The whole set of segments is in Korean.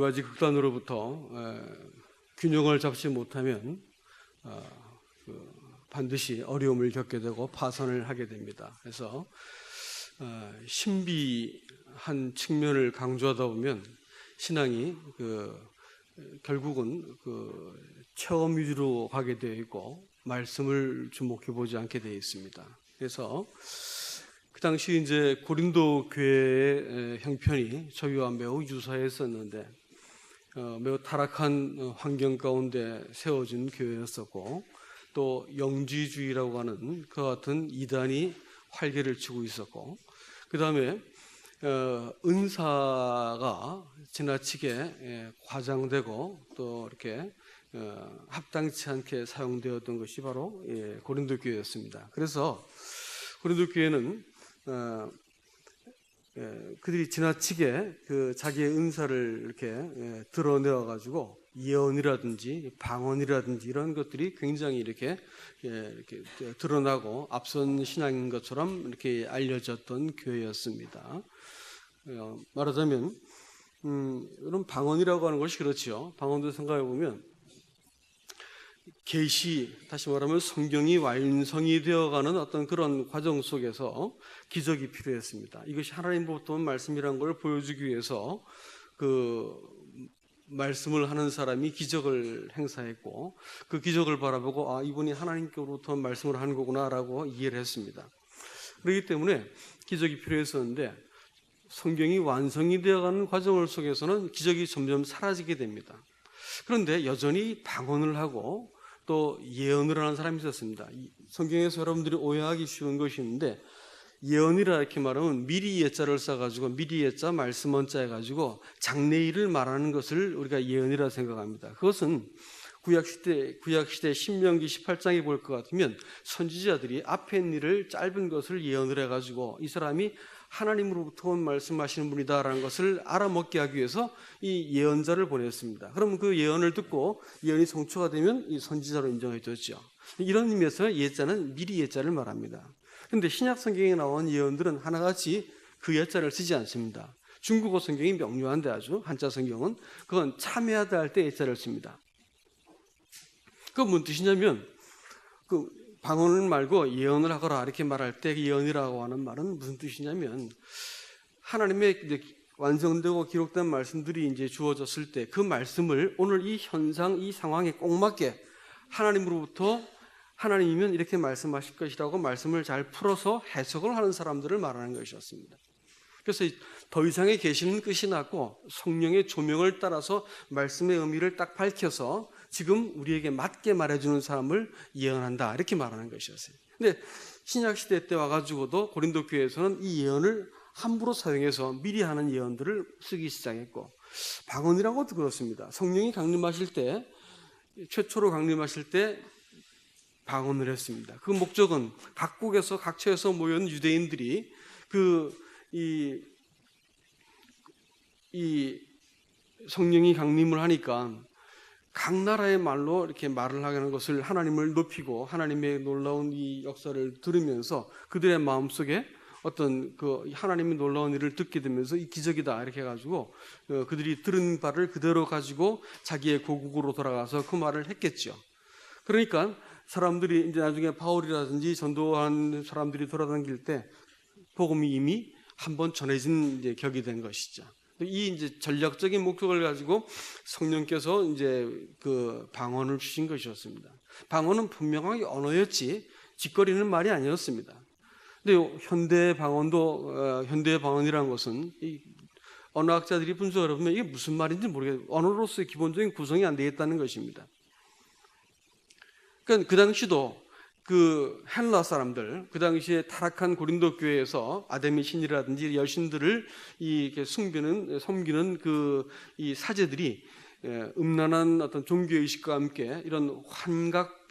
가지 극단으로부터 균형을 잡지 못하면 반드시 어려움을 겪게 되고 파산을 하게 됩니다. 그래서 신비한 측면을 강조하다 보면 신앙이 결국은 체험 위주로 가게 되어 있고 말씀을 주목해 보지 않게 되어 있습니다. 그래서 그 당시 이제 고린도 교회의 형편이 저희와 매우 유사했었는데 매우 타락한 환경 가운데 세워진 교회였었고 또 영지주의라고 하는 그와 같은 이단이 활개를 치고 있었고 그 다음에 은사가 지나치게 과장되고 또 이렇게 합당치 않게 사용되었던 것이 바로 고린도 교회였습니다. 그래서 고린도 교회는 그들이 지나치게 자기의 은사를 이렇게 드러내어 가지고 예언이라든지 방언이라든지 이런 것들이 굉장히 이렇게 드러나고 앞선 신앙인 것처럼 이렇게 알려졌던 교회였습니다. 말하자면 이런 방언이라고 하는 것이 그렇지요. 방언도 생각해 보면 계시, 다시 말하면 성경이 완성이 되어가는 어떤 그런 과정 속에서 기적이 필요했습니다. 이것이 하나님으로부터 온 말씀이라는 걸 보여주기 위해서 말씀을 하는 사람이 기적을 행사했고 그 기적을 바라보고 이분이 하나님께로부터 온 말씀을 하는 거구나라고 이해를 했습니다. 그렇기 때문에 기적이 필요했었는데 성경이 완성이 되어가는 과정 속에서는 기적이 점점 사라지게 됩니다. 그런데 여전히 방언을 하고 또 예언을 하는 사람이 있었습니다. 성경에서 여러분들이 오해하기 쉬운 것이 있는데 예언이라 이렇게 말하면 미리 예자를 써가지고 미리 예자 말씀 원자 해가지고 장래일을 말하는 것을 우리가 예언이라 생각합니다. 그것은 구약시대 신명기 18장에 볼 것 같으면 선지자들이 앞에 있는 일을 짧은 것을 예언을 해가지고 이 사람이 하나님으로부터 온 말씀하시는 분이다라는 것을 알아먹게 하기 위해서 이 예언자를 보냈습니다. 그럼 그 예언을 듣고 예언이 성취가 되면 이 선지자로 인정해 줬죠. 이런 의미에서 예자는 미리 예자를 말합니다. 그런데 신약 성경에 나온 예언들은 하나같이 그 예자를 쓰지 않습니다. 중국어 성경이 명료한데 아주 한자 성경은 그건 참여하다 할 때 예자를 씁니다. 그건 무슨 뜻이냐면 방언을 말고 예언을 하거라 이렇게 말할 때 예언이라고 하는 말은 무슨 뜻이냐면 하나님의 이제 완성되고 기록된 말씀들이 이제 주어졌을 때 그 말씀을 오늘 이 현상, 이 상황에 꼭 맞게 하나님으로부터 하나님이면 이렇게 말씀하실 것이라고 말씀을 잘 풀어서 해석을 하는 사람들을 말하는 것이었습니다. 그래서 더 이상의 계시는 끝이 났고 성령의 조명을 따라서 말씀의 의미를 딱 밝혀서 지금 우리에게 맞게 말해주는 사람을 예언한다 이렇게 말하는 것이었어요. 근데 신약시대 때 와가지고도 고린도 교회에서는 이 예언을 함부로 사용해서 미리 하는 예언들을 쓰기 시작했고 방언이라고도 그렇습니다. 성령이 강림하실 때 최초로 강림하실 때 방언을 했습니다. 그 목적은 각국에서 각처에서 모여있는 유대인들이 이 성령이 강림을 하니까 각 나라의 말로 이렇게 말을 하는 것을 하나님을 높이고 하나님의 놀라운 이 역사를 들으면서 그들의 마음속에 어떤 하나님의 놀라운 일을 듣게 되면서 이 기적이다 이렇게 해가지고 그들이 들은 바를 그대로 가지고 자기의 고국으로 돌아가서 그 말을 했겠죠. 그러니까 사람들이 이제 나중에 바울이라든지 전도한 사람들이 돌아다닐 때 복음이 이미 한번 전해진 이제 격이 된 것이죠. 이 이제 전략적인 목적을 가지고 성령께서 이제 방언을 주신 것이었습니다. 방언은 분명하게 언어였지 짓거리는 말이 아니었습니다. 근데 현대 방언이라는 것은 이 언어학자들이 분석을 해보면 이게 무슨 말인지 모르겠어요. 언어로서의 기본적인 구성이 안 되어 있다는 것입니다. 그러니까 그 당시도 헬라 사람들, 그 당시에 타락한 고린도 교회에서 아데미 신이라든지 여신들을 섬기는 이 사제들이 음란한 어떤 종교 의식과 함께 이런 환각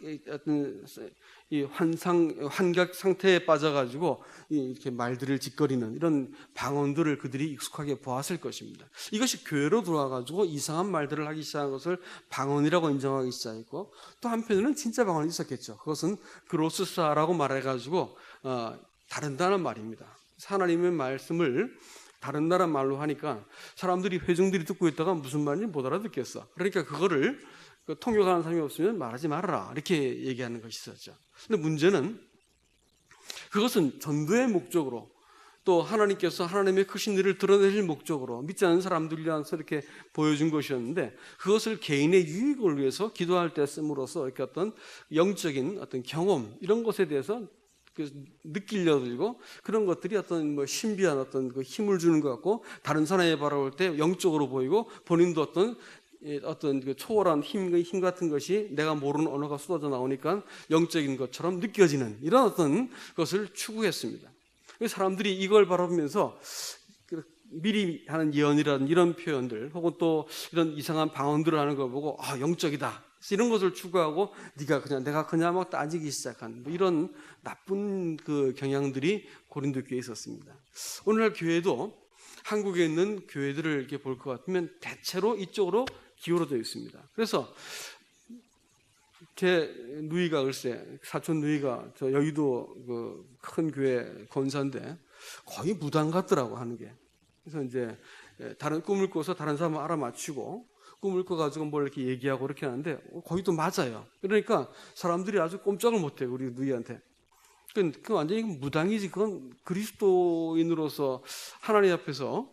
상태에 빠져가지고 이렇게 말들을 짓거리는 이런 방언들을 그들이 익숙하게 보았을 것입니다. 이것이 교회로 들어와가지고 이상한 말들을 하기 시작한 것을 방언이라고 인정하기 시작했고 또 한편으로는 진짜 방언이 있었겠죠. 그것은 그로스사라고 말해가지고 다른다는 말입니다. 하나님의 말씀을 다른 나라 말로 하니까 사람들이 회중들이 듣고 있다가 무슨 말인지 못 알아듣겠어. 그러니까 그거를 통역하는 사람이 없으면 말하지 말아라 이렇게 얘기하는 것이 있었죠. 근데 문제는 그것은 전도의 목적으로 또 하나님께서 하나님의 크신 일을 드러내실 목적으로 믿지 않는 사람들이라서 이렇게 보여준 것이었는데 그것을 개인의 유익을 위해서 기도할 때 씀으로써 이렇게 어떤 영적인 어떤 경험 이런 것에 대해서 느끼려 들고 그런 것들이 어떤 뭐 신비한 어떤 그 힘을 주는 것 같고 다른 사람이 바라볼 때 영적으로 보이고 본인도 어떤 그 초월한 힘 같은 것이 내가 모르는 언어가 쏟아져 나오니까 영적인 것처럼 느껴지는 이런 어떤 것을 추구했습니다. 사람들이 이걸 바라보면서 미리 하는 예언이라는 이런 표현들 혹은 또 이런 이상한 방언들을 하는 걸 보고 영적이다 이런 것을 추구하고 내가 그냥 막 따지기 시작한 뭐 이런 나쁜 그 경향들이 고린도 교회에 있었습니다. 오늘날 교회도 한국에 있는 교회들을 이렇게 볼 것 같으면 대체로 이쪽으로 기울어져 있습니다. 그래서 제 누이가 글쎄 사촌 누이가 저 여의도 그 큰 교회 권사인데 거의 무당 같더라고 하는 게. 그래서 이제 다른 꿈을 꿔서 다른 사람을 알아맞히고 꿈을 꿔가지고 뭘 이렇게 얘기하고 그렇게 하는데 거의 또 맞아요. 그러니까 사람들이 아주 꼼짝을 못해요 우리 누이한테. 그 완전히 무당이지. 그건 그리스도인으로서 하나님 앞에서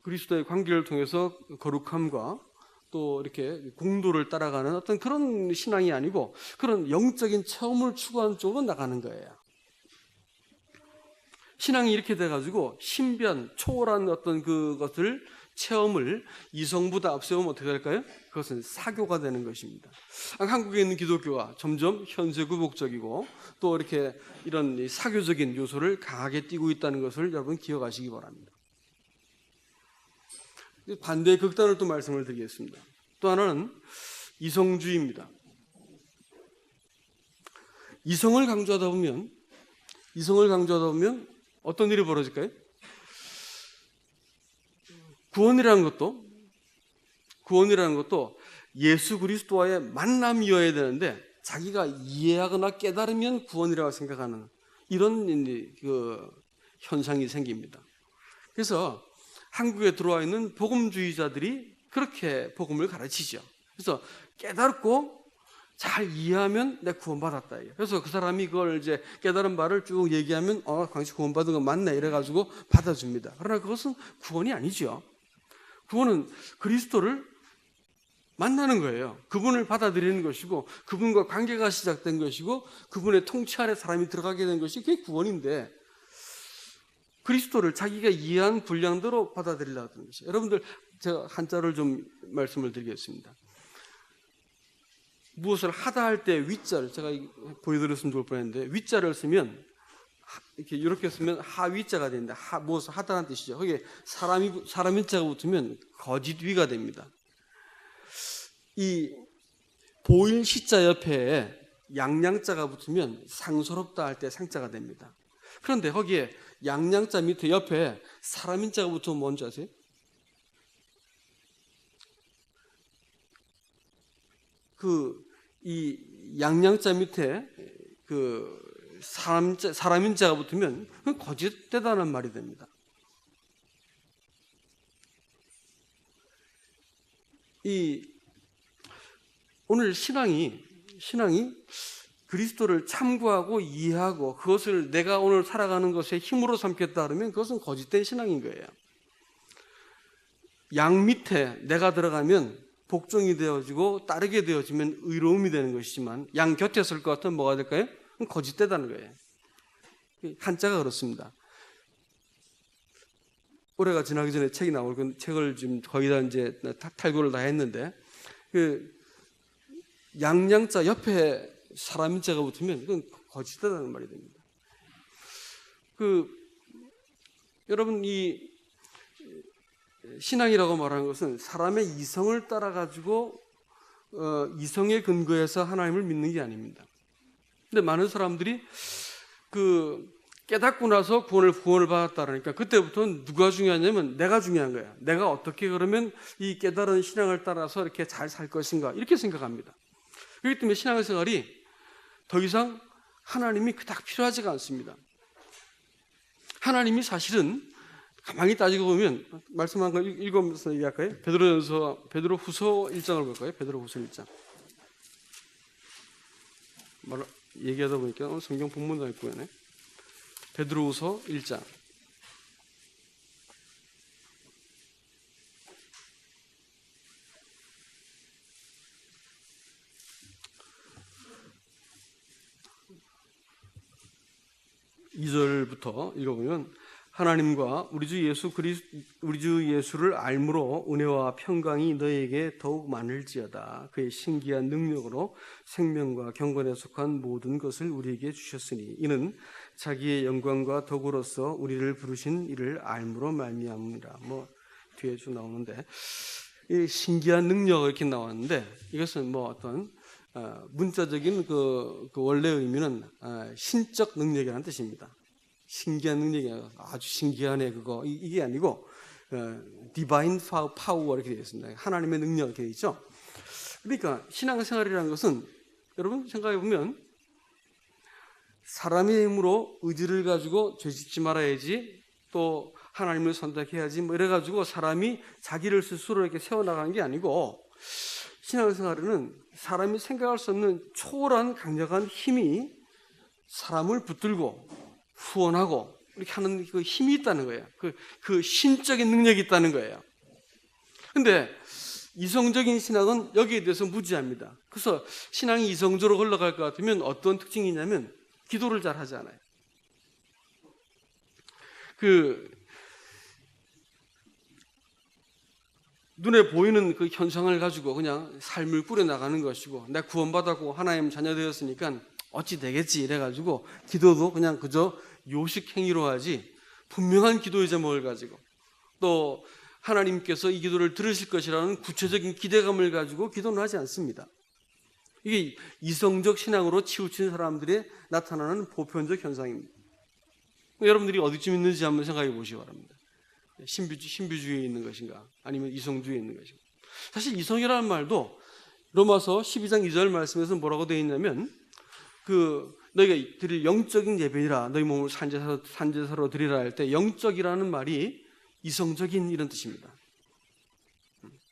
그리스도의 관계를 통해서 거룩함과 또 이렇게 공도를 따라가는 어떤 그런 신앙이 아니고 그런 영적인 체험을 추구하는 쪽으로 나가는 거예요. 신앙이 이렇게 돼가지고 신비한 초월한 어떤 그것을 체험을 이성보다 앞세우면 어떻게 될까요? 그것은 사교가 되는 것입니다. 한국에 있는 기독교가 점점 현세구복적이고 또 이렇게 이런 사교적인 요소를 강하게 띠고 있다는 것을 여러분 기억하시기 바랍니다. 반대의 극단을 또 말씀을 드리겠습니다. 또 하나는 이성주의입니다. 이성을 강조하다 보면 어떤 일이 벌어질까요? 구원이라는 것도 예수 그리스도와의 만남이어야 되는데 자기가 이해하거나 깨달으면 구원이라고 생각하는 이런 그 현상이 생깁니다. 그래서 한국에 들어와 있는 복음주의자들이 그렇게 복음을 가르치죠. 그래서 깨닫고 잘 이해하면 내가 구원받았다. 그래서 그 사람이 그걸 이제 깨달은 바를 쭉 얘기하면 당신 구원받은 거 맞네 이래가지고 받아줍니다. 그러나 그것은 구원이 아니죠. 구원은 그리스도를 만나는 거예요. 그분을 받아들이는 것이고 그분과 관계가 시작된 것이고 그분의 통치 아래 사람이 들어가게 된 것이 그게 구원인데 그리스도를 자기가 이해한 분량대로 받아들이려고 하는 것이에요. 여러분들 제가 한자를 좀 말씀을 드리겠습니다. 무엇을 하다 할 때 위자를 제가 보여드렸으면 좋을 뻔했는데 위자를 쓰면 이렇게 쓰면 하위자가 됩니다. 무엇을 하다는 뜻이죠. 거기에 사람인 자가 붙으면 거짓위가 됩니다. 이 보일 시자 옆에 양양자가 붙으면 상스럽다 할 때 상자가 됩니다. 그런데 거기에 양양자 밑에 옆에 사람인 자가 붙으면 뭔지 아세요? 이 양양자 밑에 사람인 자가 붙으면 거짓되다는 말이 됩니다. 오늘 신앙이 그리스도를 참고하고 이해하고 그것을 내가 오늘 살아가는 것의 힘으로 삼겠다 그러면 그것은 거짓된 신앙인 거예요. 양 밑에 내가 들어가면 복종이 되어지고 따르게 되어지면 의로움이 되는 것이지만 양 곁에 설 것 같으면 뭐가 될까요? 거짓되다는 거예요. 한자가 그렇습니다. 올해가 지나기 전에 책이 나오고 책을 지금 거의 다 이제 탈고를 다 했는데 양양자 옆에 사람인자가 붙으면 그건 거짓되다는 말이 됩니다. 여러분 이 신앙이라고 말하는 것은 사람의 이성을 따라 가지고 이성에 근거해서 하나님을 믿는 게 아닙니다. 근데 많은 사람들이 깨닫고 나서 구원을 받았다 그러니까 그때부터는 누가 중요하냐면 내가 중요한 거야. 내가 어떻게 그러면 이 깨달은 신앙을 따라서 이렇게 잘 살 것인가 이렇게 생각합니다. 그렇기 때문에 신앙생활이 더 이상 하나님이 그닥 필요하지가 않습니다. 하나님이 사실은 가만히 따지고 보면 말씀한 거 읽으면서 얘기할까요? 베드로후서 1장을 볼까요? 베드로후서 1장. 얘기하다 보니까 오늘 성경 본문도 있고요. 베드로후서 1장. (2절부터) 읽어보면 하나님과 우리 주 예수를 알므로 은혜와 평강이 너에게 더욱 많을지어다. 그의 신기한 능력으로 생명과 경건에 속한 모든 것을 우리에게 주셨으니 이는 자기의 영광과 덕으로서 우리를 부르신 이를 알므로 말미암으니라. 뒤에 쭉 나오는데 이 신기한 능력 이렇게 나왔는데 이것은 어떤 문자적인 그 원래 의미는 신적 능력이라는 뜻입니다. 신기한 능력이 아주 신기하네 그거 이게 아니고 divine power 이렇게 되어 있습니다. 하나님의 능력 이렇게 되어 있죠. 그러니까 신앙생활이라는 것은 여러분 생각해 보면 사람의 힘으로 의지를 가지고 죄짓지 말아야지 또 하나님을 선택해야지 이래 가지고 사람이 자기를 스스로 이렇게 세워나가는 게 아니고 신앙생활에는 사람이 생각할 수 없는 초월한 강력한 힘이 사람을 붙들고 후원하고 이렇게 하는 그 힘이 있다는 거예요. 그 신적인 능력이 있다는 거예요. 근데 이성적인 신앙은 여기에 대해서 무지합니다. 그래서 신앙이 이성적으로 흘러갈 것 같으면 어떤 특징이 있냐면 기도를 잘 하지 않아요. 눈에 보이는 그 현상을 가지고 그냥 삶을 꾸려나가는 것이고 내가 구원받았고 하나님 자녀 되었으니까 어찌 되겠지 이래가지고 기도도 그냥 그저 요식 행위로 하지 분명한 기도의 제목을 가지고 또 하나님께서 이 기도를 들으실 것이라는 구체적인 기대감을 가지고 기도는 하지 않습니다. 이게 이성적 신앙으로 치우친 사람들이 나타나는 보편적 현상입니다. 여러분들이 어디쯤 있는지 한번 생각해 보시기 바랍니다. 신비주의에 있는 것인가 아니면 이성주의에 있는 것인가. 사실 이성이라는 말도 로마서 12장 2절 말씀에서 뭐라고 되어 있냐면 너희가 드릴 영적인 예배니라 너희 몸을 산제사로 드리라 할 때 영적이라는 말이 이성적인 이런 뜻입니다.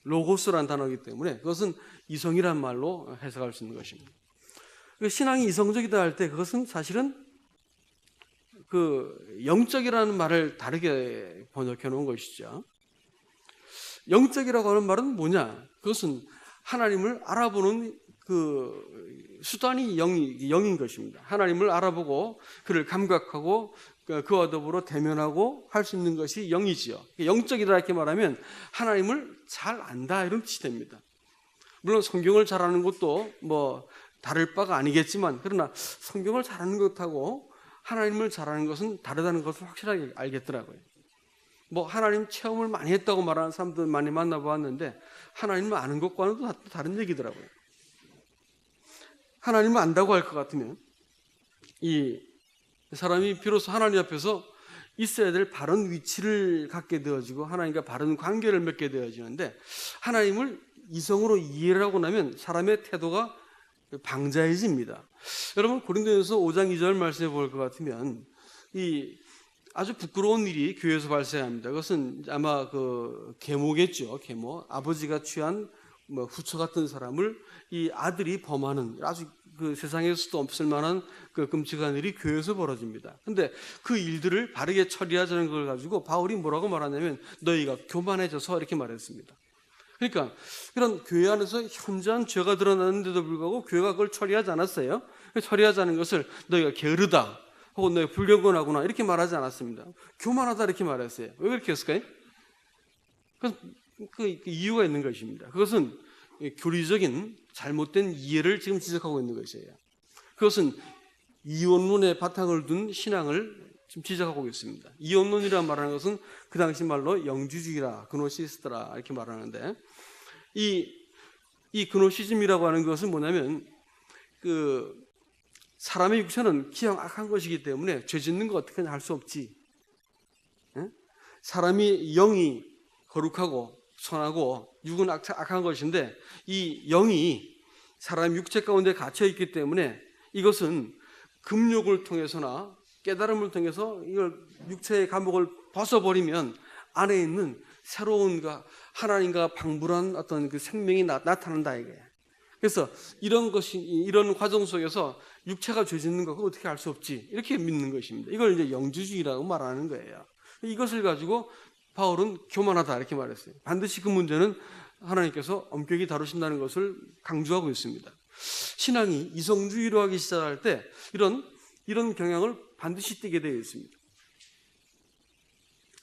로고스라는 단어이기 때문에 그것은 이성이라는 말로 해석할 수 있는 것입니다. 신앙이 이성적이다 할 때 그것은 사실은 영적이라는 말을 다르게 번역해 놓은 것이죠. 영적이라고 하는 말은 뭐냐? 그것은 하나님을 알아보는 수단이 영인 것입니다. 하나님을 알아보고 그를 감각하고 그와 더불어 대면하고 할 수 있는 것이 영이지요. 영적이다 이렇게 말하면 하나님을 잘 안다 이런 뜻이 됩니다. 물론 성경을 잘 아는 것도 다를 바가 아니겠지만 그러나 성경을 잘 아는 것하고 하나님을 잘 아는 것은 다르다는 것을 확실하게 알겠더라고요. 하나님 체험을 많이 했다고 말하는 사람들 많이 만나보았는데 하나님을 아는 것과는 또 다른 얘기더라고요. 하나님을 안다고 할 것 같으면 이 사람이 비로소 하나님 앞에서 있어야 될 바른 위치를 갖게 되어지고 하나님과 바른 관계를 맺게 되어지는데 하나님을 이성으로 이해를 하고 나면 사람의 태도가 방자해집니다. 여러분 고린도전서 5장 2절 말씀해 볼 것 같으면 이 아주 부끄러운 일이 교회에서 발생합니다. 그것은 아마 계모겠죠. 계모. 아버지가 취한 후처 같은 사람을 이 아들이 범하는 아주 세상에서도 없을 만한 끔찍한 일이 교회에서 벌어집니다. 근데 그 일들을 바르게 처리하자는 걸 가지고 바울이 뭐라고 말하냐면 너희가 교만해져서 이렇게 말했습니다. 그러니까 이런 교회 안에서 현저한 죄가 드러나는데도 불구하고 교회가 그걸 처리하지 않았어요. 처리하지 않은 것을 너희가 게으르다 혹은 너희가 불경건하구나 이렇게 말하지 않았습니다. 교만하다 이렇게 말했어요. 왜 그렇게 했을까요? 그 이유가 있는 것입니다. 그것은 교리적인 잘못된 이해를 지금 지적하고 있는 것이에요. 그것은 이원론의 바탕을 둔 신앙을 지금 지적하고 있습니다. 이원론이라 말하는 것은 그 당시 말로 영주주의라 그노시스트라 이렇게 말하는데 이 그노시즘이라고 하는 것은 뭐냐면 사람의 육체는 기왕 악한 것이기 때문에 죄 짓는 거 어떻게 할 수 없지. 사람이 영이 거룩하고 선하고 육은 악한 것인데 이 영이 사람 육체 가운데 갇혀 있기 때문에 이것은 금욕을 통해서나 깨달음을 통해서 이걸 육체의 감옥을 벗어버리면 안에 있는 새로운 하나님과 방불한 어떤 그 생명이 나타난다 이게. 그래서 이런 과정 속에서 육체가 죄 짓는 거 그걸 어떻게 알 수 없지 이렇게 믿는 것입니다. 이걸 이제 영주주의라고 말하는 거예요. 이것을 가지고 바울은 교만하다 이렇게 말했어요. 반드시 그 문제는 하나님께서 엄격히 다루신다는 것을 강조하고 있습니다. 신앙이 이성주의로 하기 시작할 때 이런 경향을 반드시 띠게 되어 있습니다.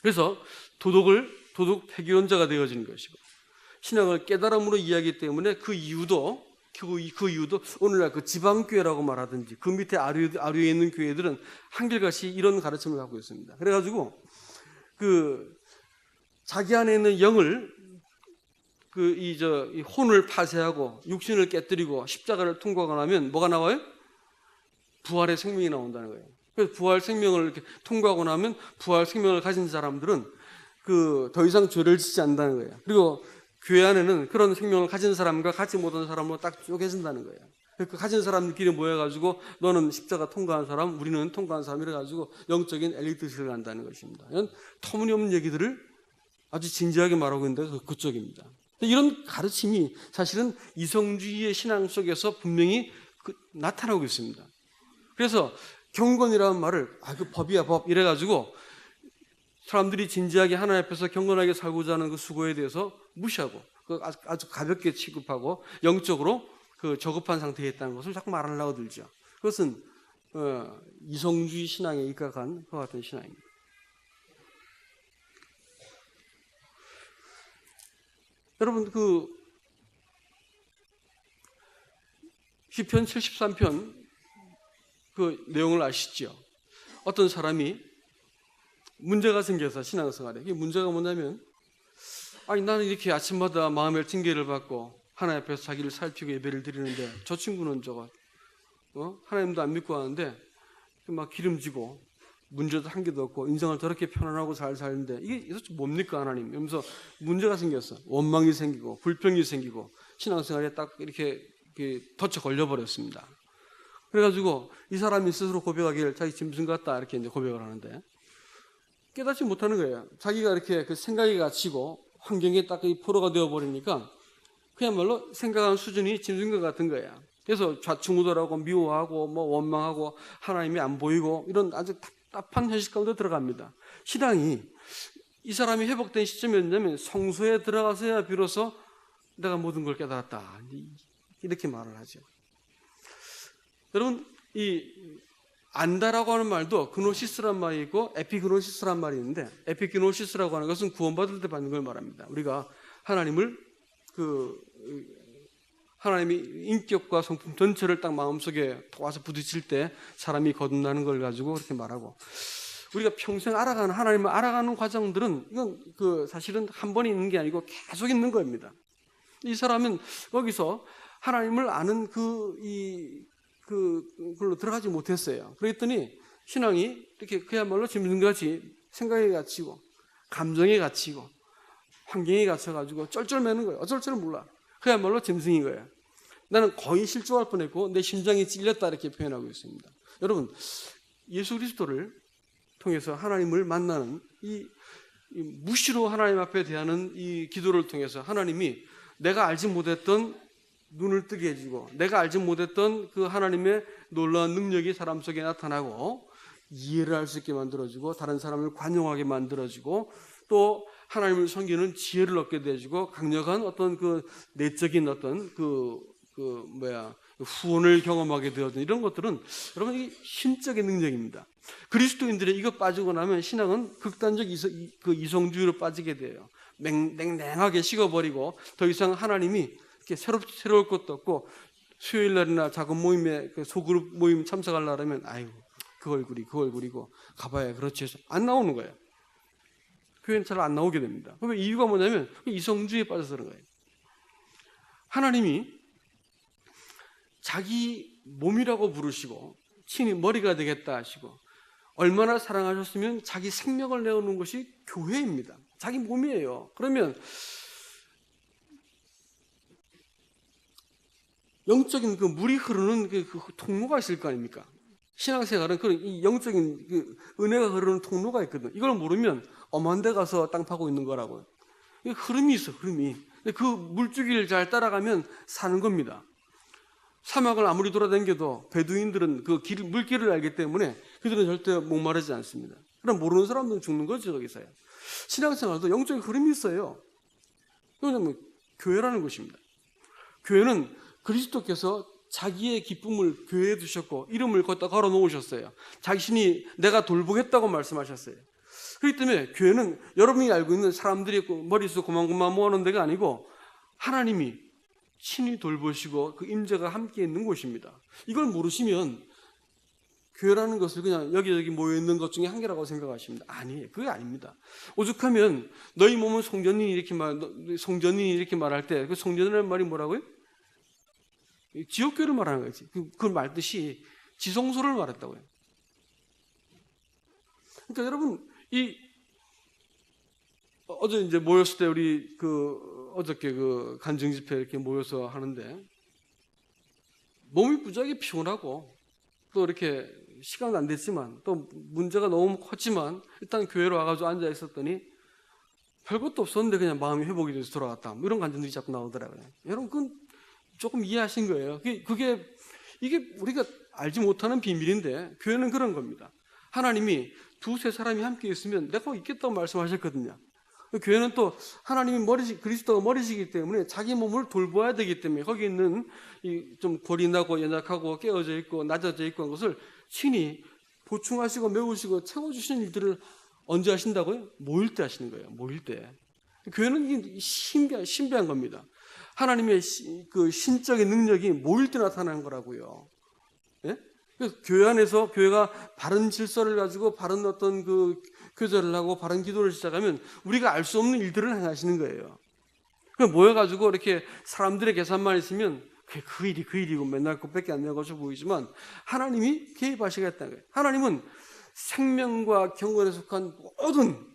그래서 도덕 폐기론자가 되어지는 것이고 신앙을 깨달음으로 이해하기 때문에 그 이유도 오늘날 그 지방교회라고 말하든지 그 밑에 아류에 있는 교회들은 한결같이 이런 가르침을 갖고 있습니다. 그래가지고 자기 안에 있는 영을 이 혼을 파쇄하고 육신을 깨뜨리고 십자가를 통과하고 나면 뭐가 나와요? 부활의 생명이 나온다는 거예요. 그래서 부활 생명을 이렇게 통과하고 나면 부활 생명을 가진 사람들은 더 이상 죄를 짓지 않는다는 거예요. 그리고 교회 안에는 그런 생명을 가진 사람과 갖지 못한 사람으로 딱 쪼개진다는 거예요. 그 가진 사람들끼리 모여가지고 너는 십자가 통과한 사람, 우리는 통과한 사람 이래가지고 영적인 엘리트식을 한다는 것입니다. 이런 터무니없는 얘기들을 아주 진지하게 말하고 있는데 그쪽입니다. 이런 가르침이 사실은 이성주의의 신앙 속에서 분명히 나타나고 있습니다. 그래서 경건이라는 말을 그 법이야 법 이래가지고 사람들이 진지하게 하나님 앞에서 경건하게 살고자 하는 그 수고에 대해서 무시하고 아주 가볍게 취급하고 영적으로 저급한 상태에 있다는 것을 자꾸 말하려고 들죠. 그것은 이성주의 신앙에 입각한 그와 같은 신앙입니다. 여러분 시편 73편 내용을 아시죠? 어떤 사람이 문제가 생겨서 신앙생활에 이게 문제가 뭐냐면 나는 이렇게 아침마다 마음의 징계를 받고 하나님 앞에서 자기를 살피고 예배를 드리는데 저 친구는 하나님도 안 믿고 하는데 막 기름지고 문제도 한 개도 없고 인생을 저렇게 편안하고 잘 사는데 이게 도대체 뭡니까 하나님? 이러면서 문제가 생겼어. 원망이 생기고 불평이 생기고 신앙생활에 딱 이렇게 덫에 걸려버렸습니다. 그래가지고 이 사람이 스스로 고백하기를 자기 짐승 같다 이렇게 이제 고백을 하는데 깨닫지 못하는 거예요. 자기가 이렇게 생각이 갇히고 환경에 딱 포로가 되어버리니까 그야말로 생각하는 수준이 짐승과 같은 거야. 그래서 좌충우돌하고 미워하고 원망하고 하나님이 안 보이고 이런 아주 답답한 현실 가운데 들어갑니다. 신앙이 이 사람이 회복된 시점이 언제냐면 성소에 들어가서야 비로소 내가 모든 걸 깨달았다 이렇게 말을 하죠. 여러분 안다라고 하는 말도 그노시스란 말이 있고 에피그노시스란 말이 있는데 에피그노시스라고 하는 것은 구원받을 때 받는 걸 말합니다. 우리가 하나님의 인격과 성품 전체를 딱 마음속에 와서 부딪힐 때 사람이 거듭나는 걸 가지고 그렇게 말하고 우리가 평생 하나님을 알아가는 과정들은 이건 사실은 한 번에 있는 게 아니고 계속 있는 겁니다. 이 사람은 거기서 하나님을 아는 그걸로 들어가지 못했어요. 그랬더니 신앙이 이렇게 그야말로 짐승같이 생각에 갇히고 감정에 갇히고 환경에 갇혀가지고 쩔쩔매는 거예요. 어쩔 줄은 몰라. 그야말로 짐승인 거예요. 나는 거의 실족할 뻔했고 내 심장이 찔렸다 이렇게 표현하고 있습니다. 여러분 예수 그리스도를 통해서 하나님을 만나는 이 무시로 하나님 앞에 대하는 이 기도를 통해서 하나님이 내가 알지 못했던 눈을 뜨게 해주고 내가 알지 못했던 그 하나님의 놀라운 능력이 사람 속에 나타나고 이해를 할 수 있게 만들어주고 다른 사람을 관용하게 만들어주고 또 하나님을 섬기는 지혜를 얻게 해주고 강력한 어떤 내적인 어떤 후원을 경험하게 되어진 이런 것들은 여러분 이 신적인 능력입니다. 그리스도인들이 이거 빠지고 나면 신앙은 극단적 이성주의로 빠지게 돼요. 냉랭하게 식어버리고 더 이상 하나님이 이렇게 새로울 것도 없고 수요일 날이나 작은 모임에 소그룹 모임 참석하려면 그 얼굴이고 가봐야 그렇지 해서 안 나오는 거예요. 교회는 잘 안 나오게 됩니다. 그러면 이유가 뭐냐면 이성주의에 빠져서 그런 거예요. 하나님이 자기 몸이라고 부르시고 친히 머리가 되겠다 하시고 얼마나 사랑하셨으면 자기 생명을 내어놓은 것이 교회입니다. 자기 몸이에요. 그러면 영적인 물이 흐르는 그 통로가 있을 거 아닙니까? 신앙생활은 그런 이 영적인 그 은혜가 흐르는 통로가 있거든. 이걸 모르면 엄한 데 가서 땅 파고 있는 거라고요. 흐름이 있어, 흐름이. 근데 그 물줄기를 잘 따라가면 사는 겁니다. 사막을 아무리 돌아다녀도 베두인들은 그 물길을 알기 때문에 그들은 절대 목마르지 않습니다. 그럼 모르는 사람들은 죽는 거죠, 거기서요. 신앙생활도 영적인 흐름이 있어요. 그건 교회라는 것입니다. 교회는 그리스도께서 자기의 기쁨을 교회에 두셨고 이름을 거기다 걸어 놓으셨어요. 자신이 내가 돌보겠다고 말씀하셨어요. 그렇기 때문에 교회는 여러분이 알고 있는 사람들이 머릿속 고만고만 모아놓은 데가 아니고 하나님이 친히 돌보시고 그 임재가 함께 있는 곳입니다. 이걸 모르시면 교회라는 것을 그냥 여기저기 모여있는 것 중에 한 개라고 생각하십니다. 아니에요. 그게 아닙니다. 오죽하면 너희 몸은 송전이니 이렇게 말할 때 그 송전이라는 말이 뭐라고요? 지옥교를 말하는 거지. 그걸 말듯이 지성소를 말했다고요. 그러니까 여러분, 어제 이제 모였을 때 우리 어저께 간증 집회 이렇게 모여서 하는데 몸이 무지하게 피곤하고 또 이렇게 시간은 안 됐지만 또 문제가 너무 컸지만 일단 교회로 와가지고 앉아 있었더니 별것도 없었는데 그냥 마음이 회복이 돼서 돌아갔다. 이런 간증들이 자꾸 나오더라고요. 여러분, 그건 조금 이해하신 거예요. 이게 우리가 알지 못하는 비밀인데 교회는 그런 겁니다. 하나님이 두세 사람이 함께 있으면 내가 있겠다고 말씀하셨거든요. 교회는 또 하나님이 그리스도가 머리시기 때문에 자기 몸을 돌보아야 되기 때문에 거기 있는 좀 골이 나고 연약하고 깨어져 있고 낮아져 있고 한 것을 친히 보충하시고 메우시고 채워주시는 일들을 언제 하신다고요? 모일 때 하시는 거예요. 모일 때. 교회는 신비한 겁니다. 하나님의 그 신적인 능력이 모일 때 나타나는 거라고요. 예? 교회 안에서 교회가 바른 질서를 가지고 바른 어떤 그 교제를 하고 바른 기도를 시작하면 우리가 알 수 없는 일들을 행하시는 거예요. 모여가지고 이렇게 사람들의 계산만 있으면 그 일이고 맨날 그것밖에 안 되는 것으로 보이지만 하나님이 개입하시겠다는 거예요. 하나님은 생명과 경건에 속한 모든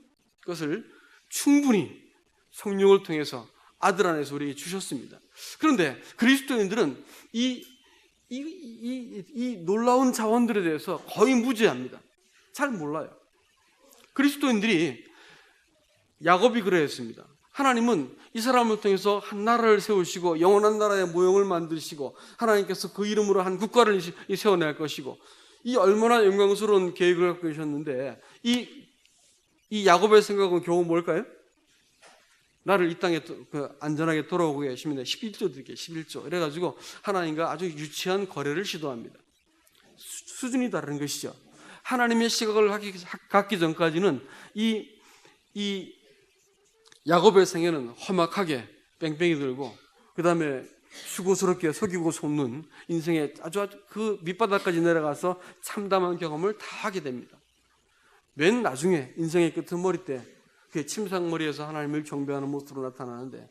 것을 충분히 성령을 통해서 아들 안에서 우리에게 주셨습니다. 그런데 그리스도인들은 이 놀라운 자원들에 대해서 거의 무지합니다. 잘 몰라요. 그리스도인들이 야곱이 그러했습니다. 하나님은 이 사람을 통해서 한 나라를 세우시고 영원한 나라의 모형을 만드시고 하나님께서 그 이름으로 한 국가를 세워낼 것이고 이 얼마나 영광스러운 계획을 갖고 계셨는데 이 야곱의 생각은 겨우 뭘까요? 나를 이 땅에 안전하게 돌아오고 계십니다. 11조 드릴게요. 11조. 이래가지고 하나님과 아주 유치한 거래를 시도합니다. 수준이 다른 것이죠. 하나님의 시각을 갖기 전까지는 이 야곱의 생애는 험악하게 뺑뺑이 들고 그 다음에 수고스럽게 속이고 속는 인생의 아주 그 밑바닥까지 내려가서 참담한 경험을 다 하게 됩니다. 맨 나중에 인생의 끝머리 때 그 침상머리에서 하나님을 경배하는 모습으로 나타나는데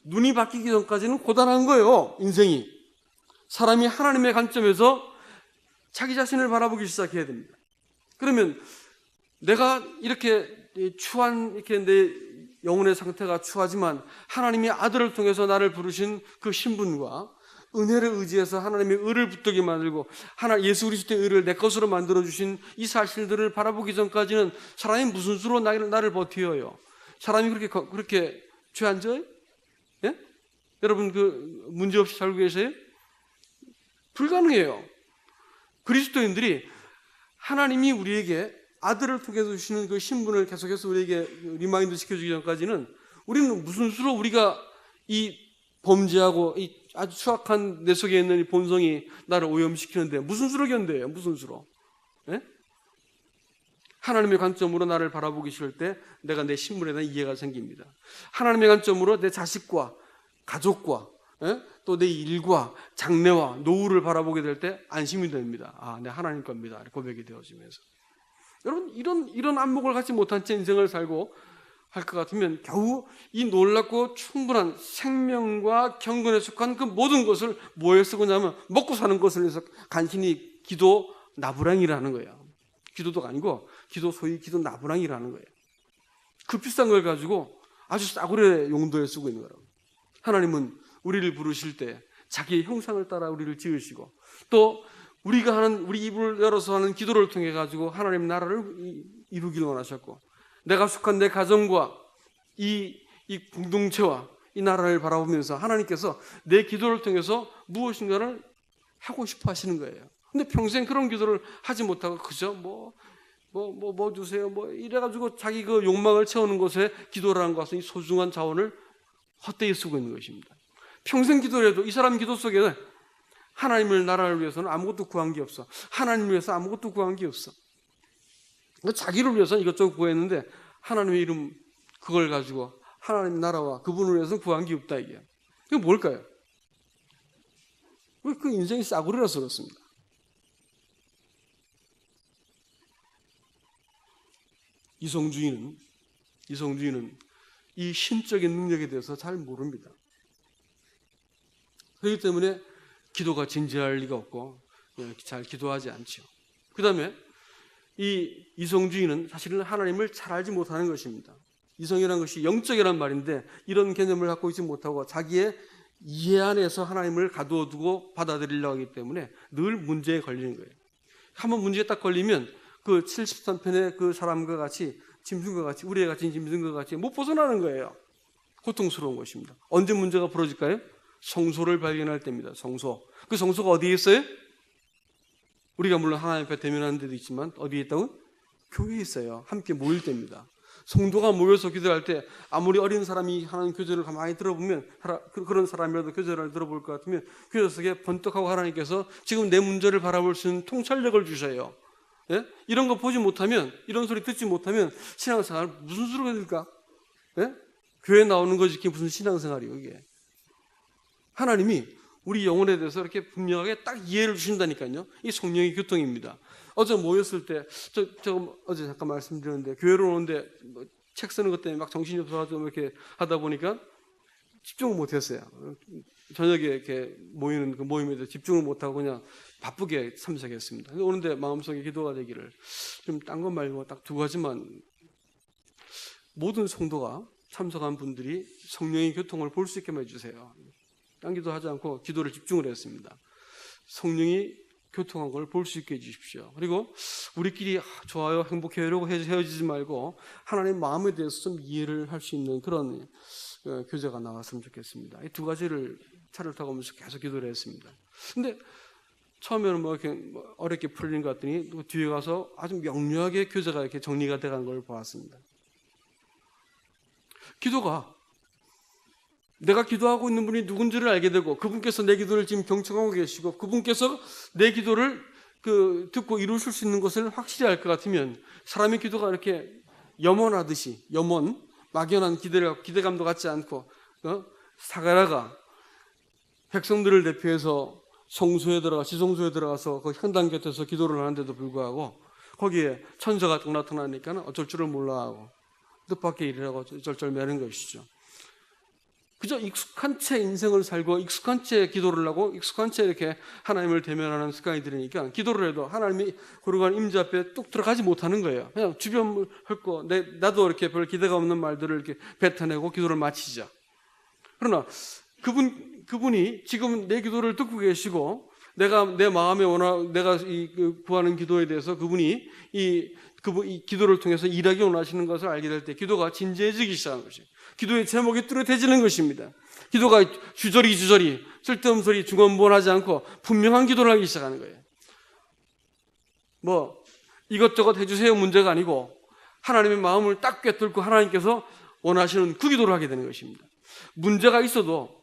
눈이 바뀌기 전까지는 고단한 거예요. 인생이. 사람이 하나님의 관점에서 자기 자신을 바라보기 시작해야 됩니다. 그러면 내가 이렇게 이렇게 내 영혼의 상태가 추하지만 하나님의 아들을 통해서 나를 부르신 그 신분과 은혜를 의지해서 하나님의 의를 붙들게 만들고 예수 그리스도의 의를 내 것으로 만들어주신 이 사실들을 바라보기 전까지는 사람이 무슨 수로 나를 버텨요? 사람이 그렇게 죄 안 져요? 예? 여러분 문제없이 살고 계세요? 불가능해요. 그리스도인들이 하나님이 우리에게 아들을 통해서 주시는 그 신분을 계속해서 우리에게 리마인드 시켜주기 전까지는 우리는 무슨 수로 우리가 이 범죄하고 이 아주 추악한 내 속에 있는 이 본성이 나를 오염시키는데 무슨 수로 견뎌요? 무슨 수로? 예? 하나님의 관점으로 나를 바라보기 싫을 때 내가 내 신분에 대한 이해가 생깁니다. 하나님의 관점으로 내 자식과 가족과 또 내 일과 장래와 노후를 바라보게 될 때 안심이 됩니다. 아, 내 하나님 겁니다. 고백이 되어지면서. 여러분 이런 안목을 갖지 못한 채 인생을 살고 할 것 같으면 겨우 이 놀랍고 충분한 생명과 경건에 속한 그 모든 것을 뭐에 쓰고 나면 먹고 사는 것을 위해서 간신히 기도 나부랑이라는 거예요. 기도도 아니고 소위 기도 나부랑이라는 거예요. 그 비싼 걸 가지고 아주 싸구려 용도에 쓰고 있는 거라고. 하나님은 우리를 부르실 때 자기의 형상을 따라 우리를 지으시고 또 우리 입을 열어서 하는 기도를 통해 가지고 하나님 나라를 이루기를 원하셨고, 내가 속한 내 가정과 이 공동체와 이 나라를 바라보면서 하나님께서 내 기도를 통해서 무엇인가를 하고 싶어 하시는 거예요. 근데 평생 그런 기도를 하지 못하고 그저 뭐 주세요 이래가지고 자기 그 욕망을 채우는 것에 기도라는 것은 이 소중한 자원을 헛되이 쓰고 있는 것입니다. 평생 기도를 해도 이 사람 기도 속에 하나님을 나라를 위해서는 아무것도 구한 게 없어. 하나님을 위해서 아무것도 구한 게 없어. 자기를 위해서는 이것저것 구했는데 하나님의 이름 그걸 가지고 하나님 나라와 그분을 위해서 구한 게 없다 이게. 이게 뭘까요? 왜 그 인생이 싸구려라서 그렇습니다. 이성주의는 이 신적인 능력에 대해서 잘 모릅니다. 그렇기 때문에 기도가 진지할 리가 없고 잘 기도하지 않죠. 그 다음에 이 이성주의는 사실은 하나님을 잘 알지 못하는 것입니다. 이성이라는 것이 영적이란 말인데 이런 개념을 갖고 있지 못하고 자기의 이해 안에서 하나님을 가두어두고 받아들이려고 하기 때문에 늘 문제에 걸리는 거예요. 한번 문제에 딱 걸리면 그 73편의 그 사람과 같이 짐승과 같이 우리에 갇힌 짐승과 같이 못 벗어나는 거예요. 고통스러운 것입니다. 언제 문제가 벌어질까요? 성소를 발견할 때입니다. 성소. 그 성소가 어디에 있어요? 우리가 물론 하나님 앞에 대면하는 데도 있지만 어디에 있다고? 교회에 있어요. 함께 모일 때입니다. 성도가 모여서 기도할 때 아무리 어린 사람이 하나님 교제를 가만히 들어보면 그런 사람이라도 교제를 들어볼 것 같으면 교제 속에 번뜩하고 하나님께서 지금 내 문제를 바라볼 수 있는 통찰력을 주셔요. 예? 이런 거 보지 못하면, 이런 소리 듣지 못하면 신앙생활 무슨 소리가 될까? 예? 교회 나오는 거지 그게 무슨 신앙생활이에요 이게. 하나님이 우리 영혼에 대해서 이렇게 분명하게 딱 이해를 주신다니까요. 이 성령의 교통입니다. 어제 모였을 때, 어제 잠깐 말씀드렸는데, 교회로 오는데 책 쓰는 것 때문에 막 정신이 없어가지고 이렇게 하다 보니까 집중을 못했어요. 저녁에 이렇게 모이는 그 모임에도 집중을 못하고 그냥 바쁘게 참석했습니다. 오는데 마음속에 기도가 되기를 좀 딴 것 말고 딱 두 가지만, 모든 성도가 참석한 분들이 성령의 교통을 볼 수 있게 해주세요. 딴 기도하지 않고 기도를 집중을 했습니다. 성령이 교통한 걸 볼 수 있게 해주십시오. 그리고 우리끼리 좋아요, 행복해요 이러고 헤어지지 말고 하나님의 마음에 대해서 좀 이해를 할 수 있는 그런 교제가 나왔으면 좋겠습니다. 이 두 가지를 차를 타고 오면서 계속 기도를 했습니다. 근데 처음에는 이렇게 어렵게 풀린 것 같더니 또 뒤에 가서 아주 명료하게 교제가 이렇게 정리가 돼간 걸 보았습니다. 기도가 내가 기도하고 있는 분이 누군지를 알게 되고 그분께서 내 기도를 지금 경청하고 계시고 그분께서 내 기도를 듣고 이루실 수 있는 것을 확실히 알 것 같으면 사람의 기도가 이렇게 염원하듯이 막연한 기대감도 갖지 않고 사가랴가 백성들을 대표해서 지성소에 들어가서 그 현당 곁에서 기도를 하는데도 불구하고 거기에 천사가 딱 나타나니까 어쩔 줄을 몰라하고 뜻밖의 일이라고 쩔쩔매는 것이죠. 그저 익숙한 채 인생을 살고 익숙한 채 기도를 하고 익숙한 채 이렇게 하나님을 대면하는 습관이 들으니까 기도를 해도 하나님이 거룩한 임재 앞에 뚝 들어가지 못하는 거예요. 그냥 주변을 헐고 나도 이렇게 별 기대가 없는 말들을 이렇게 뱉어내고 기도를 마치죠. 그러나 그분이 지금 내 기도를 듣고 계시고 내가 내 마음에 내가 구하는 기도에 대해서 그분이 이 기도를 통해서 일하기 원하시는 것을 알게 될 때 기도가 진지해지기 시작한 것이에요. 기도의 제목이 뚜렷해지는 것입니다. 기도가 주저리 쓸데없는 소리 중언부언하지 않고 분명한 기도를 하기 시작하는 거예요. 이것저것 해주세요 문제가 아니고 하나님의 마음을 딱 꿰뚫고 하나님께서 원하시는 그 기도를 하게 되는 것입니다. 문제가 있어도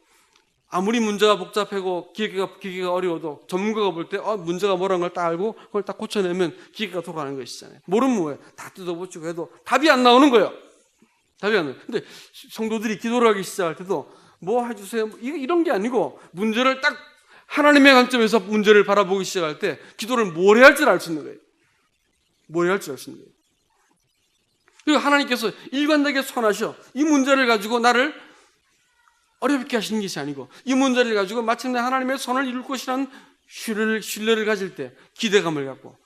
아무리 문제가 복잡하고 기계가 어려워도 전문가가 볼 때 문제가 뭐라는 걸 딱 알고 그걸 딱 고쳐내면 기계가 돌아가는 것이잖아요. 모르면 뭐예요? 다 뜯어붙이고 해도 답이 안 나오는 거예요. 답이 안 나와요. 근데 성도들이 기도를 하기 시작할 때도 뭐 해주세요 이런 게 아니고 문제를 딱 하나님의 관점에서 문제를 바라보기 시작할 때 기도를 뭘 해야 할지를 알 수 있는 거예요. 뭘 해야 할지 알 수 있는 거예요. 그리고 하나님께서 일관되게 선하셔. 이 문제를 가지고 나를 어렵게 하시는 것이 아니고 이 문제를 가지고 마침내 하나님의 선을 이룰 것이라는 신뢰를 가질 때 기대감을 갖고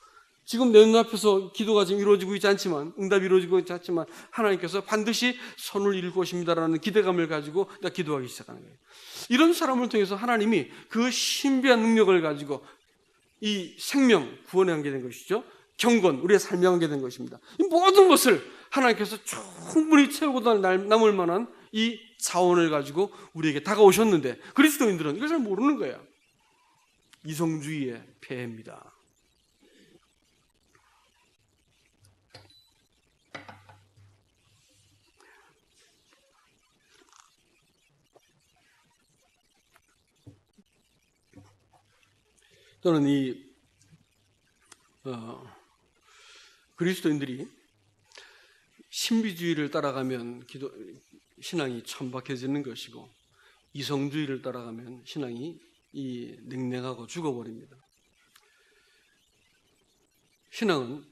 지금 내 눈앞에서 기도가 지금 이루어지고 있지 않지만 응답이 이루어지고 있지 않지만 하나님께서 반드시 선을 이룰 것입니다라는 기대감을 가지고 내가 기도하기 시작하는 거예요. 이런 사람을 통해서 하나님이 그 신비한 능력을 가지고 이 생명, 구원에 관계된 것이죠. 경건, 우리의 삶에 관계된 것입니다. 이 모든 것을 하나님께서 충분히 채우고 남을 만한 이 자원을 가지고 우리에게 다가오셨는데 그리스도인들은 이걸 잘 모르는 거예요. 이성주의의 폐해입니다. 저는 그리스도인들이 신비주의를 따라가면 신앙이 천박해지는 것이고 이성주의를 따라가면 신앙이 냉랭하고 죽어버립니다. 신앙은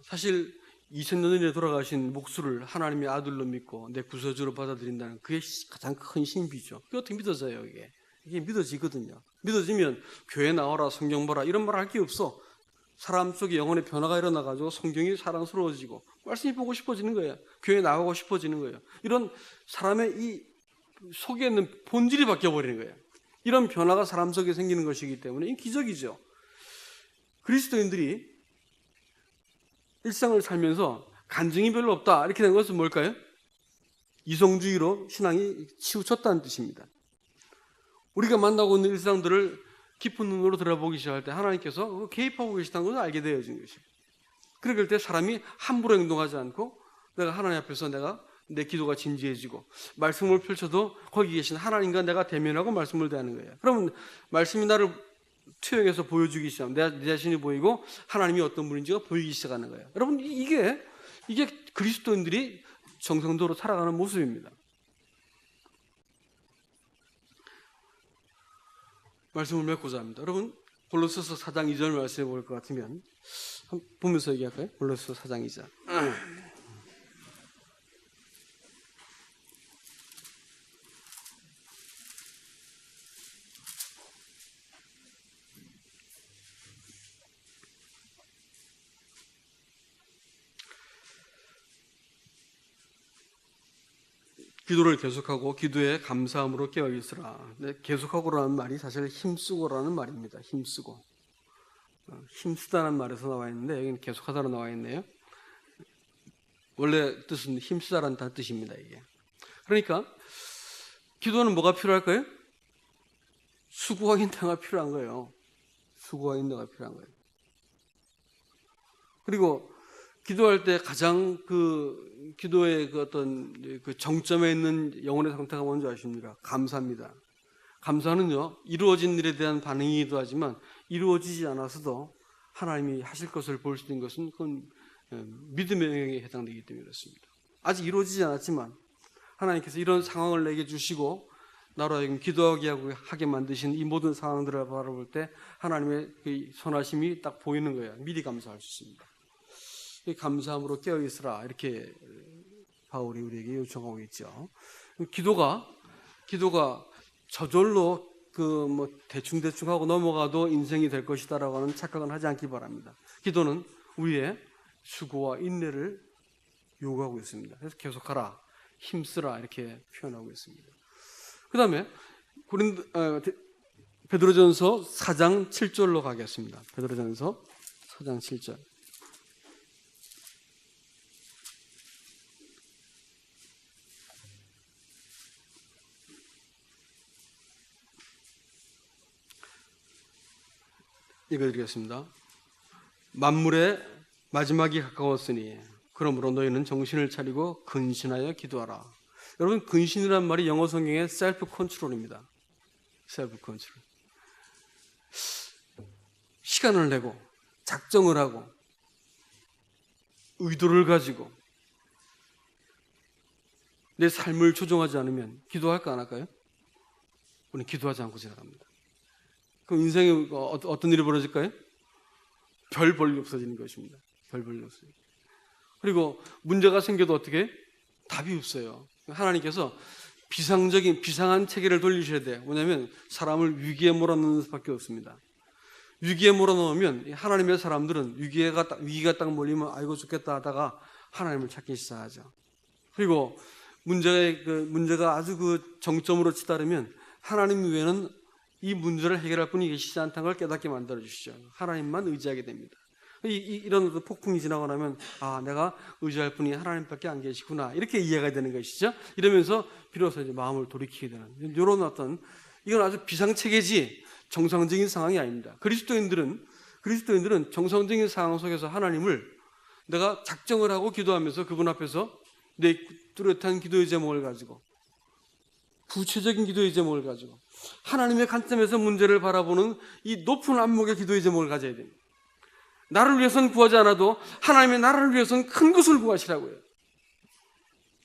사실 2000년 전에 돌아가신 목수를 하나님의 아들로 믿고 내 구세주로 받아들인다는 그게 가장 큰 신비죠. 그게 어떻게 믿어져요? 이게 믿어지거든요. 믿어지면 교회 나와라, 성경 보라 이런 말 할 게 없어. 사람 속에 영혼의 변화가 일어나가지고 성경이 사랑스러워지고 말씀이 보고 싶어지는 거예요. 교회 나가고 싶어지는 거예요. 이런 사람의 이 속에 있는 본질이 바뀌어버리는 거예요. 이런 변화가 사람 속에 생기는 것이기 때문에 이 기적이죠. 그리스도인들이 일상을 살면서 간증이 별로 없다 이렇게 된 것은 뭘까요? 이성주의로 신앙이 치우쳤다는 뜻입니다. 우리가 만나고 있는 일상들을 깊은 눈으로 들어보기 시작할 때 하나님께서 개입하고 계시다는 것을 알게 되어지는 것입니다. 그럴 때 사람이 함부로 행동하지 않고 내가 하나님 앞에서 내 기도가 진지해지고 말씀을 펼쳐도 거기 계신 하나님과 내가 대면하고 말씀을 대하는 거예요. 그러면 말씀이 나를 투영해서 보여주기 시작합니다. 내 자신이 보이고 하나님이 어떤 분인지가 보이기 시작하는 거예요. 여러분 이게 그리스도인들이 정성도로 살아가는 모습입니다. 말씀을 맺고자 합니다. 여러분 골로새서 4장 2절 말씀해 볼 것 같으면 한번 보면서 얘기할까요? 골로새서 4장 2절 기도를 계속하고 기도에 감사함으로 깨어 있으라. 계속하고라는 말이 사실 힘쓰고라는 말입니다. 힘쓰고. 힘쓰다는 말에서 나와 있는데 여기는 계속하다로 나와 있네요. 원래 뜻은 힘쓰다라는 뜻입니다. 이게. 그러니까 기도는 뭐가 필요할까요? 수고와 인내가 필요한 거예요. 수고와 인내가 필요한 거예요. 그리고 기도할 때 가장 기도의 어떤 정점에 있는 영혼의 상태가 뭔지 아십니까? 감사입니다. 감사는요, 이루어진 일에 대한 반응이기도 하지만 이루어지지 않아서도 하나님이 하실 것을 볼 수 있는 것은 그건 믿음의 영역에 해당되기 때문에 그렇습니다. 아직 이루어지지 않았지만 하나님께서 이런 상황을 내게 주시고 나로 하여금 기도하게 만드신 이 모든 상황들을 바라볼 때 하나님의 그 선하심이 딱 보이는 거예요. 미리 감사할 수 있습니다. 감사함으로 깨어있으라 이렇게 바울이 우리에게 요청하고 있죠. 기도가 저절로 대충 하고 넘어가도 인생이 될 것이다라고 하는 착각은 하지 않기 바랍니다. 기도는 우리의 수고와 인내를 요구하고 있습니다. 그래서 계속하라, 힘쓰라 이렇게 표현하고 있습니다. 그 다음에 베드로전서 4장 7절로 가겠습니다. 베드로전서 4장 7절. 읽어드리겠습니다. 만물의 마지막이 가까웠으니 그러므로 너희는 정신을 차리고 근신하여 기도하라. 여러분 근신이란 말이 영어 성경의 셀프 컨트롤입니다. 셀프 컨트롤. 시간을 내고 작정을 하고 의도를 가지고 내 삶을 조정하지 않으면 기도할까 안 할까요? 우리는 기도하지 않고 지나갑니다. 그럼 인생에 어떤 일이 벌어질까요? 별 볼일 없어지는 것입니다. 별 볼일 없어요. 그리고 문제가 생겨도 어떻게? 답이 없어요. 하나님께서 비상한 체계를 돌리셔야 돼요. 왜냐하면 사람을 위기에 몰아넣는 수밖에 없습니다. 위기에 몰아넣으면 하나님의 사람들은 위기가 딱 몰리면 아이고 죽겠다 하다가 하나님을 찾기 시작하죠. 그리고 문제가 아주 정점으로 치달으면 하나님 외에는 이 문제를 해결할 분이 계시지 않다는 걸 깨닫게 만들어 주시죠. 하나님만 의지하게 됩니다. 이런 폭풍이 지나고 나면 내가 의지할 분이 하나님밖에 안 계시구나 이렇게 이해가 되는 것이죠. 이러면서 비로소 이제 마음을 돌이키게 되는 이런 이건 아주 비상체계지 정상적인 상황이 아닙니다. 그리스도인들은 정상적인 상황 속에서 하나님을 내가 작정을 하고 기도하면서 그분 앞에서 내 뚜렷한 기도의 제목을 가지고 구체적인 기도의 제목을 가지고 하나님의 관점에서 문제를 바라보는 이 높은 안목의 기도의 제목을 가져야 됩니다. 나를 위해서는 구하지 않아도 하나님의 나라를 위해서는 큰 것을 구하시라고요.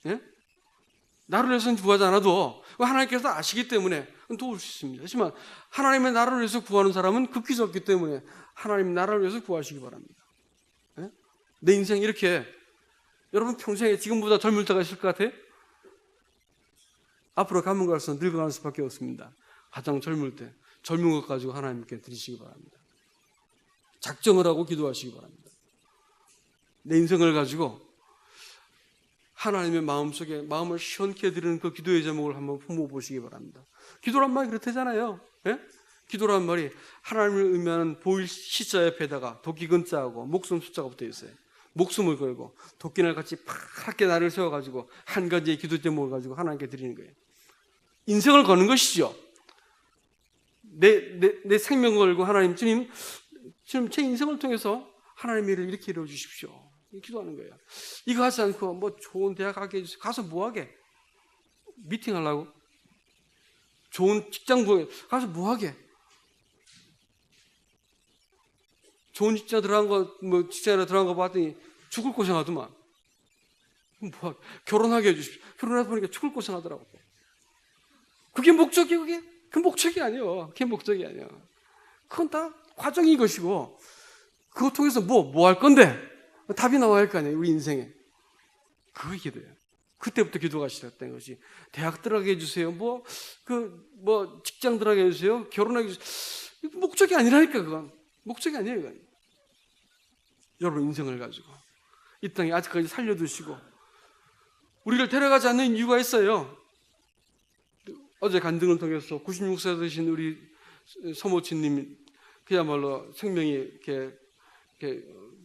예? 나를 위해서는 구하지 않아도 하나님께서 아시기 때문에 도울 수 있습니다. 하지만 하나님의 나라를 위해서 구하는 사람은 극히 적기 때문에 하나님의 나라를 위해서 구하시기 바랍니다. 예? 내 인생 이렇게 여러분 평생에 지금보다 젊을 때가 있을 것 같아요? 앞으로 가면 갈수록 늙어가는 수밖에 없습니다. 가장 젊을 때 젊은 것 가지고 하나님께 드리시기 바랍니다. 작정을 하고 기도하시기 바랍니다. 내 인생을 가지고 하나님의 마음속에 마음을 시원케 해드리는 그 기도의 제목을 한번 품어보시기 바랍니다. 기도란 말이 그렇다잖아요. 예? 기도란 말이 하나님을 의미하는 보일 시자 옆에다가 도끼 근자하고 목숨 숫자가 붙어 있어요. 목숨을 걸고 도끼날 같이 파랗게 나를 세워가지고 한 가지의 기도 제목을 가지고 하나님께 드리는 거예요. 인생을 거는 것이죠. 내 생명을 걸고 하나님 주님 지금 제 인생을 통해서 하나님의 일을 이렇게 이루어 주십시오. 기도하는 거예요. 이거 하지 않고 뭐 좋은 대학 가게 해주세요. 가서 뭐 하게? 미팅 하려고? 좋은 직장 구해 가서 뭐 하게? 좋은 직장 들어간 거, 뭐 직장에 들어간 거 봤더니 죽을 고생하더만. 뭐 결혼하게 해주십시오. 결혼하다 보니까 죽을 고생하더라고. 그게 목적이 그게? 그 목적이 아니에요. 그게 목적이 아니에요. 그건 다 과정인 것이고 그거 통해서 뭐 할 건데 답이 나와야 할 거 아니에요. 우리 인생에. 그게 기도예요. 그때부터 기도가 시작된 것이 대학 들어가게 해주세요. 직장 들어가게 해주세요. 결혼하게 해주세요. 목적이 아니라니까 그건. 목적이 아니에요. 그건. 여러분 인생을 가지고 이 땅에 아직까지 살려두시고 우리를 데려가지 않는 이유가 있어요. 어제 간증을 통해서 96세 되신 우리 서모치님이 그야말로 생명이 이렇게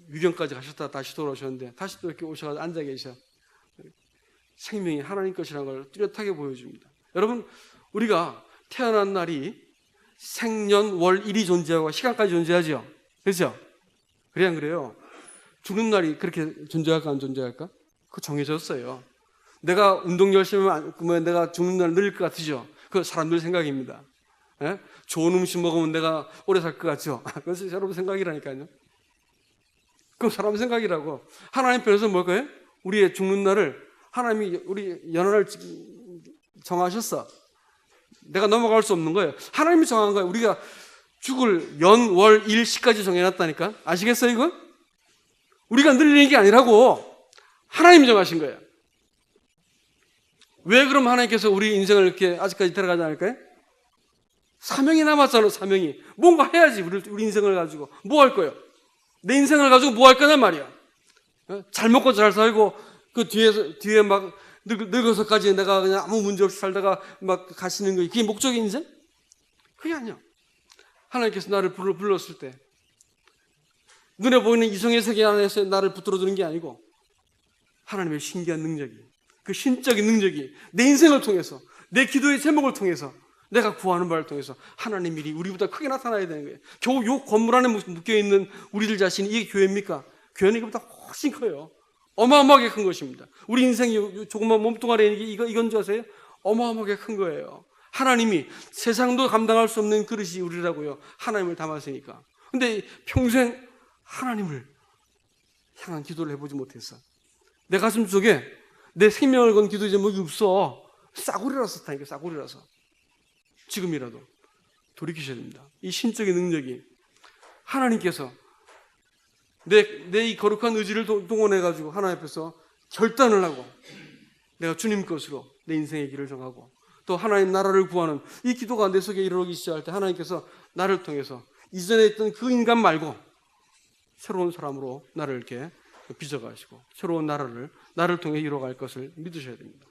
위경까지 가셨다 다시 돌아오셨는데 다시 또 이렇게 오셔서 앉아 계셔. 생명이 하나님 것이라는 걸 뚜렷하게 보여줍니다. 여러분 우리가 태어난 날이 생년 월 일이 존재하고 시간까지 존재하죠. 그렇죠? 그래 안 그래요? 죽는 날이 그렇게 존재할까 안 존재할까? 그거 정해졌어요. 내가 운동 열심히 하면 내가 죽는 날 늘릴 것 같으죠? 그거 사람들 생각입니다. 예? 좋은 음식 먹으면 내가 오래 살 것 같죠? 그것이 여러분 생각이라니까요. 그건 사람 생각이라고. 하나님 편에서 뭘까요? 우리의 죽는 날을 하나님이 우리 연하를 정하셨어. 내가 넘어갈 수 없는 거예요. 하나님이 정한 거예요. 우리가 죽을 연, 월, 일, 시까지 정해놨다니까. 아시겠어요 이건? 우리가 늘리는 게 아니라고 하나님이 정하신 거예요. 왜 그럼 하나님께서 우리 인생을 이렇게 아직까지 데려가지 않을까요? 사명이 남았잖아요. 사명이. 뭔가 해야지. 우리 인생을 가지고. 뭐 할 거예요? 내 인생을 가지고 뭐 할 거냐 말이야. 잘 먹고 잘 살고 그 뒤에 막 늙어서까지 내가 그냥 아무 문제 없이 살다가 막 가시는 거 그게 목적의 인생? 그게 아니야. 하나님께서 나를 불렀을 때 눈에 보이는 이성의 세계 안에서 나를 붙들어주는 게 아니고 하나님의 신기한 능력이 그 신적인 능력이 내 인생을 통해서 내 기도의 제목을 통해서 내가 구하는 바를 통해서 하나님 일이 우리보다 크게 나타나야 되는 거예요. 겨우 요 건물 안에 묶여있는 우리들 자신이 이게 교회입니까? 교회는 이거보다 훨씬 커요. 어마어마하게 큰 것입니다. 우리 인생이 조그만 몸뚱아리 이건 줄 아세요? 어마어마하게 큰 거예요. 하나님이 세상도 감당할 수 없는 그릇이 우리라고요. 하나님을 담았으니까. 근데 평생 하나님을 향한 기도를 해보지 못했어. 내 가슴 속에 내 생명을 건 기도 제목이 없어. 싸구려라서 다니까 싸구려라서. 지금이라도 돌이키셔야 됩니다. 이 신적인 능력이 하나님께서 내 이 거룩한 의지를 동원해가지고 하나님 앞에서 결단을 하고 내가 주님 것으로 내 인생의 길을 정하고 또 하나님 나라를 구하는 이 기도가 내 속에 이르기 시작할 때 하나님께서 나를 통해서 이전에 있던 그 인간 말고 새로운 사람으로 나를 이렇게 빚어가시고 새로운 나라를 나를 통해 이루어갈 것을 믿으셔야 됩니다.